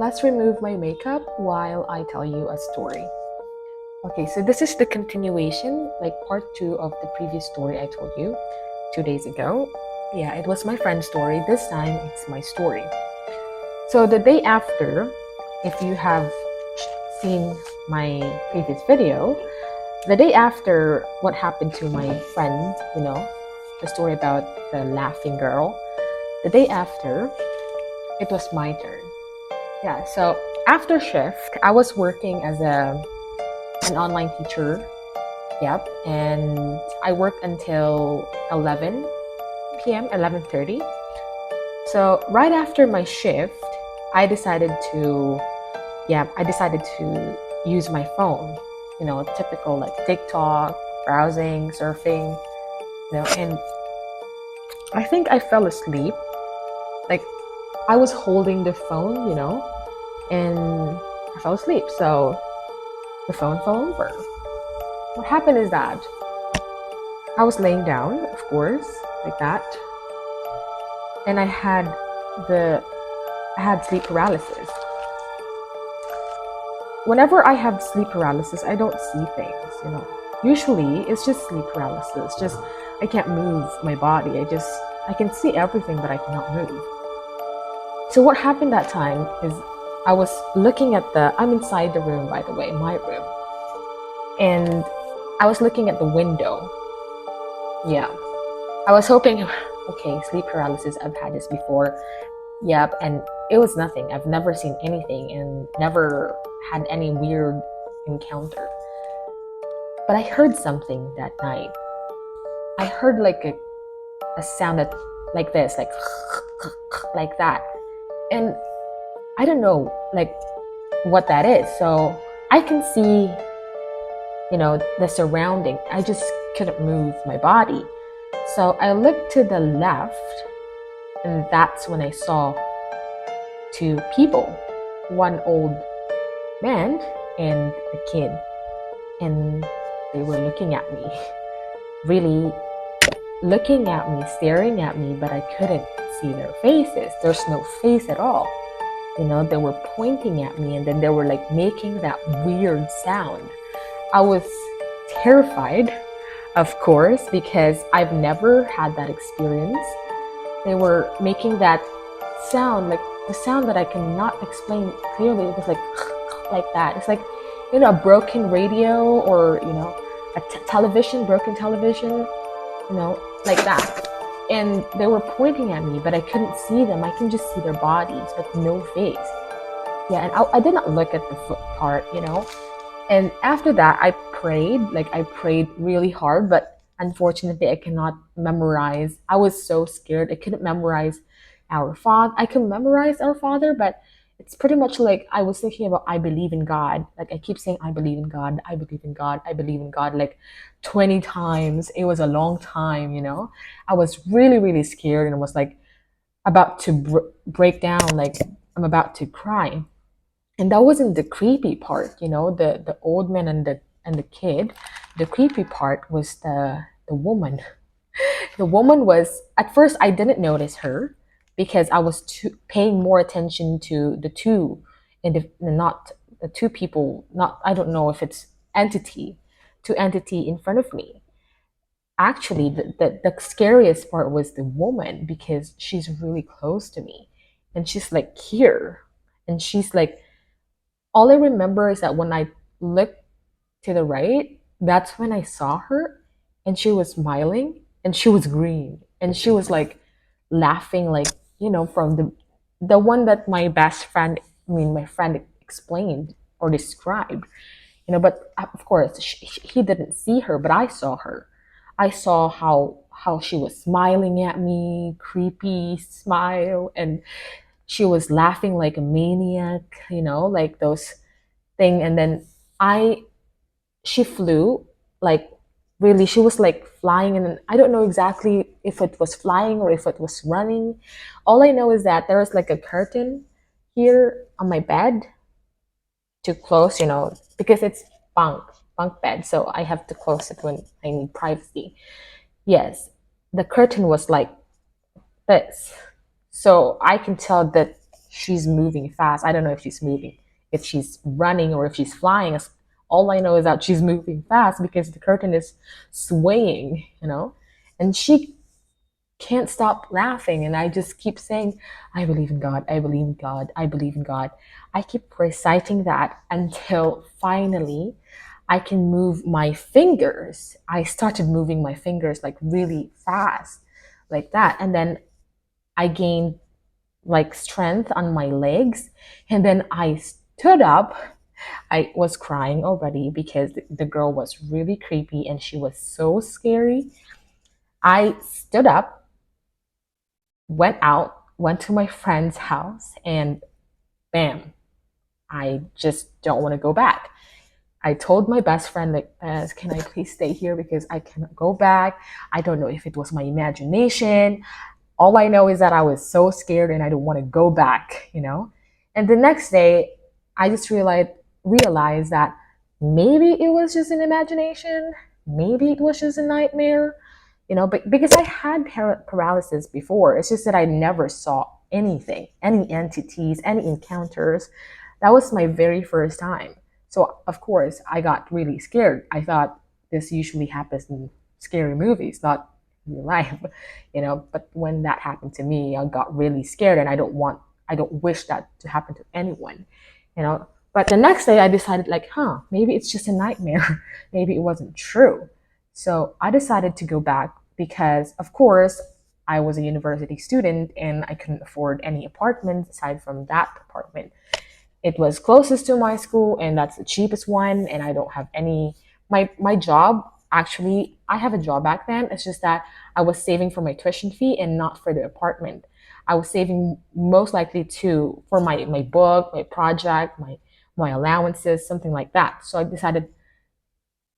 Let's remove my makeup while I tell you a story. Okay, so this is the continuation, like part two of the previous story I told you 2 days ago. Yeah, it was my friend's story. This time it's my story. So the day after, if you have seen my previous video, the day after what happened to my friend, the story about the laughing girl, the day after, it was my turn. Yeah, so after shift, I was working as an online teacher. Yep, and I worked until 11 p.m., 11:30. So right after my shift, I decided to, I decided to use my phone. Typical like TikTok, browsing, surfing. And I think I fell asleep. Like I was holding the phone, and I fell asleep. So the phone fell over. What happened is that I was laying down, of course, like that, and I had sleep paralysis. Whenever I have sleep paralysis, I don't see things. Usually, it's just sleep paralysis. Just I can't move my body. I can see everything, but I cannot move. So what happened that time is I was looking at I'm inside the room, by the way, my room, and I was looking at the window. Yeah, I was hoping, okay, sleep paralysis, I've had this before. Yep, and it was nothing. I've never seen anything and never had any weird encounter. But I heard something that night. I heard like a sound that like this, like like that. And I don't know like what that is. So I can see, the surrounding. I just couldn't move my body. So I looked to the left, and that's when I saw two people, one old man and a kid, and they were looking at me, really looking at me, staring at me, but I couldn't see their faces. There's no face at all. They were pointing at me, and then they were like making that weird sound. I was terrified, of course, because I've never had that experience. They were making that sound, like the sound that I cannot explain clearly. It was like that. It's like, a broken radio or, a television, broken television, like that. And they were pointing at me, but I couldn't see them. I can just see their bodies, but no face. Yeah, and I did not look at the foot part, And after that, I prayed really hard, but unfortunately, I cannot memorize. I was so scared. I couldn't memorize Our Father. I can memorize Our Father, but it's pretty much like I was thinking about I believe in God. Like I keep saying I believe in God, I believe in God, I believe in God, like 20 times. It was a long time, I was really, really scared and I was like about to break down, like I'm about to cry. And that wasn't the creepy part, the old man and the kid. The creepy part was the woman. The woman was, at first I didn't notice her because I was paying more attention to the two, and not the two people. Not, I don't know if it's two entity in front of me. Actually, the scariest part was the woman because she's really close to me, and she's like here, and she's like, all I remember is that when I looked to the right, that's when I saw her, and she was smiling, and she was green, and she was like laughing, like, from the one that my best friend, my friend explained or described, But of course, he didn't see her, but I saw her. I saw how she was smiling at me, creepy smile, and she was laughing like a maniac, like those thing. And then I she flew, like, really, she was like flying, and I don't know exactly if it was flying or if it was running. All I know is that there was like a curtain here on my bed to close, because it's bunk bed, so I have to close it when I need privacy. Yes, the curtain was like this, so I can tell that she's moving fast. I don't know if she's moving, if she's running or if she's flying. All I know is that she's moving fast because the curtain is swaying, and she can't stop laughing. And I just keep saying, I believe in God, I believe in God, I believe in God. I keep reciting that until finally I can move my fingers. I started moving my fingers like really fast, like that. And then I gained like strength on my legs. And then I stood up. I was crying already because the girl was really creepy and she was so scary. I stood up, went out, went to my friend's house, and bam, I just don't want to go back. I told my best friend, like, can I please stay here because I cannot go back? I don't know if it was my imagination. All I know is that I was so scared and I don't want to go back. And the next day, I just realized that maybe it was just an imagination, maybe it was just a nightmare. But because I had paralysis before, it's just that I never saw anything, any entities, any encounters. That was my very first time. So, of course, I got really scared. I thought this usually happens in scary movies, not real life. But when that happened to me, I got really scared and I don't wish that to happen to anyone. But the next day I decided, like, maybe it's just a nightmare. Maybe it wasn't true. So I decided to go back because, of course, I was a university student and I couldn't afford any apartment aside from that apartment. It was closest to my school and that's the cheapest one, and I don't have any. My job, actually, I have a job back then. It's just that I was saving for my tuition fee and not for the apartment. I was saving most likely to for my book, my project, my allowances, something like that. So I decided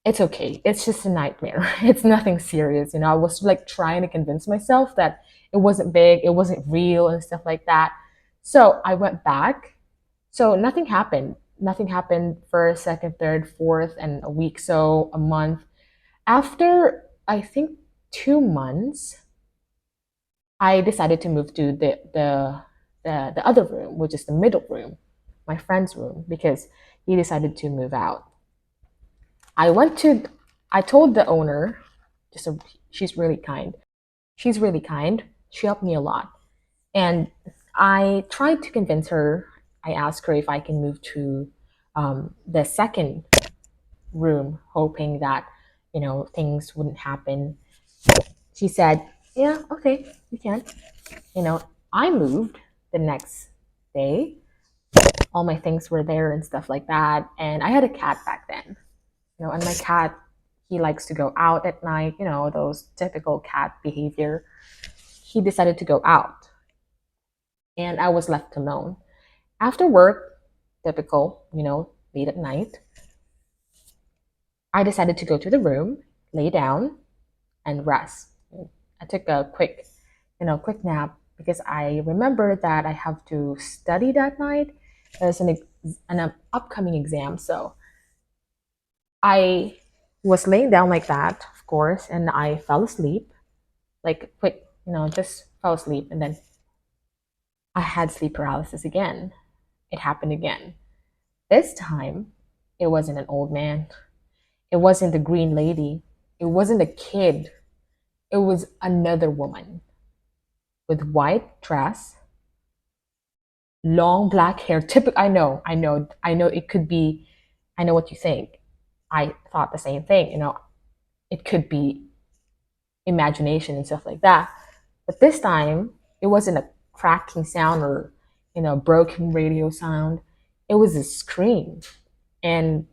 it's okay. It's just a nightmare. It's nothing serious. I was like trying to convince myself that it wasn't big, it wasn't real, and stuff like that. So I went back. So nothing happened. Nothing happened first, second, third, fourth, and a week, so a month. After, I think, 2 months, I decided to move to the other room, which is the middle room, my friend's room, because he decided to move out. I went to, I told the owner, just a, she's really kind. She's really kind. She helped me a lot. And I tried to convince her. I asked her if I can move to the second room, hoping that, things wouldn't happen. She said, yeah, okay, you can. You know, I moved the next day. All my things were there and stuff like that. And I had a cat back then. And my cat, he likes to go out at night, those typical cat behavior. He decided to go out and I was left alone. After work, typical, late at night, I decided to go to the room, lay down, and rest. I took a quick nap because I remembered that I have to study that night. There's an upcoming exam, so I was laying down like that, of course, and I fell asleep, like quick, just fell asleep, and then I had sleep paralysis again. It happened again. This time, it wasn't an old man. It wasn't the green lady. It wasn't a kid. It was another woman with white dress, long black hair. Typical. I know. It could be. I know what you think. I thought the same thing. It could be imagination and stuff like that. But this time, it wasn't a cracking sound or broken radio sound. It was a scream, and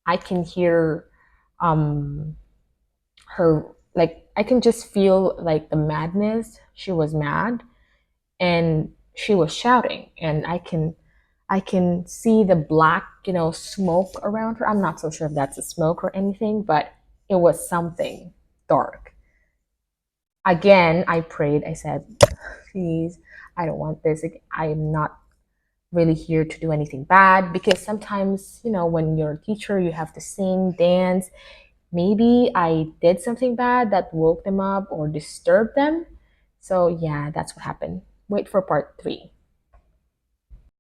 I can hear um her, like, I can just feel like the madness. She was mad and she was shouting, and I can see the black, smoke around her. I'm not so sure if that's a smoke or anything, but it was something dark. Again, I prayed. I said, please, I don't want this. I'm not really here to do anything bad, because sometimes, when you're a teacher, you have to sing, dance. Maybe I did something bad that woke them up or disturbed them. So, yeah, that's what happened. Wait for part 3.